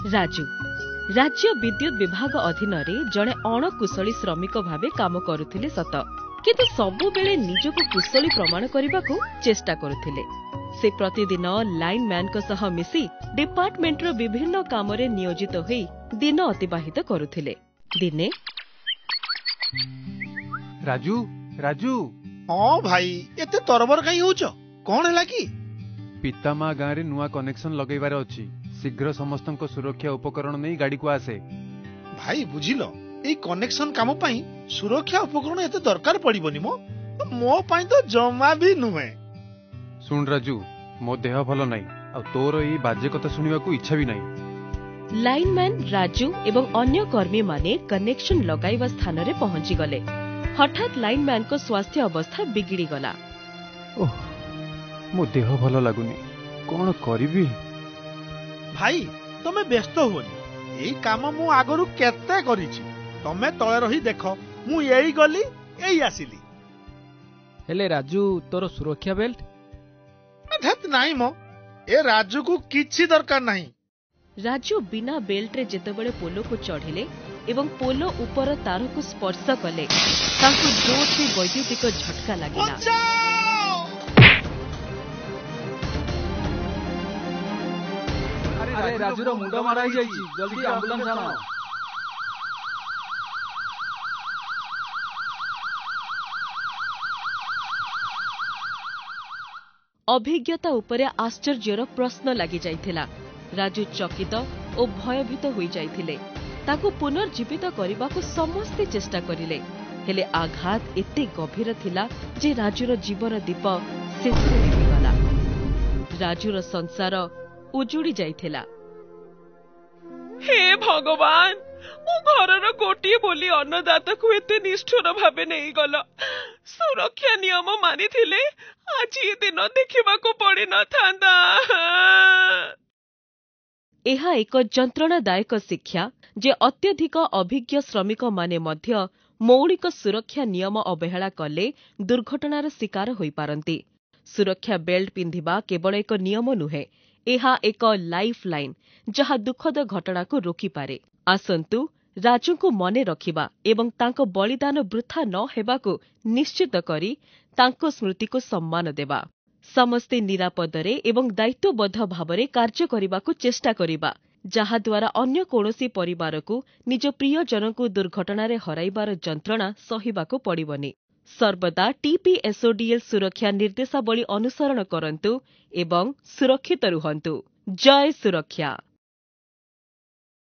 राजू राज्य विद्युत विभाग अधीन जड़े अणकुशली श्रमिक भाव काम करुले सत किंतु सबुबेले निजको कुशली प्रमाण करने को चेष्टा करुले। से प्रतिदिन लाइन मैन सह मिसी डिपार्टमेंट विभिन्न काम नियोजित होई दिन अतिबाहित करुले। दिने राजू राजू हाँ भाई एते तरबर कहीं होच कौन है कि पितामा गाँव रे नुआ कनेक्शन लगेबार अछि। शीघ्र समस्त सुरक्षा उपकरण नहीं गाड़ी को आसे। भाई बुझिल ए कनेक्शन काम पाई सुरक्षा उपकरण एते दरकार पड़िबनी मो पाई तो जमा भी नुहे। सुन राजू मो देह भल नहीं आ तोर ई बाजे कथा सुनिबा को इच्छा भी नहीं। लाइनमैन राजू एवं अन्य कर्मी माने कनेक्शन लगाइबा स्थान रे पहुंची गले। हठात लाइनमैन को स्वास्थ्य अवस्था बिगड़ी गला। ओह मो देह भल लागुनी कौन करिबी। भाई तमे व्यस्त होनी एई काम मु आगरु केते करिछि तमे तळे रही देखो मु एई गली एई आसिली। हेले राजू तोर सुरक्षा बेल्ट धत नाही मो ए राजू को किछि दरकार नाही। राजू बिना बेल्ट रे जेतेबेले पोलो को चढ़िले एवं पोलो ऊपर तार को स्पर्श कले तांको जोर से वैद्युतिक झटका लागिला। अरे राजू रो मुंड मारा ही जाईची जल्दी एम्बुलेंस आनो। अभिज्ञता उपरे आश्चर्यर प्रश्न लगी जाइथिला। राजू चकित और भयभीत होई जाइथिले। ताको पुनर्जीवित करने को समस्ते चेष्टा करिले हेले आघात एते गभीर थिला जे राजूर जीवन दीप शेष गला। राजूर संसार उजुड़ी जाइथिला। हे भगवान मो घरर गोटी बोली अन्नदाता को एते निष्ठुर भावे नहीं गल। सुरक्षा नियम मानी थिले आज ये दिन देखिबा को पड़ी न थांदा। एहा एक जंत्रणादायक शिक्षा जे अत्यधिक अभिज्ञ श्रमिक माने मध्य मौलिक सुरक्षा नियम अवहेला कले दुर्घटनार शिकार होई पारंती। सुरक्षा बेल्ट पिंधिबा केवल एक नियम नुहे एहा एक लाइफ लाइन जहा दुखद घटना को रोकी पारे। आसंतु राजू को मने रखिबा एवं तांको बलिदान वृथा न हेबाकु निश्चित करी तांको स्मृति को सम्मान देबा। समस्ते निरापदरे एवं दायित्वबद्ध भावरे कार्य करिबाकु चेष्टा करिबा जहा द्वारा अन्य कोनोसी परिवार को निज प्रियजन को दुर्घटना रे हराइबार जंत्रणा सहिबाकु पड़िबनी। सर्वदा TPSODL सुरक्षा निर्देशावली अनुसरण करंतु एवं सुरक्षित रुहंतु। जय सुरक्षा।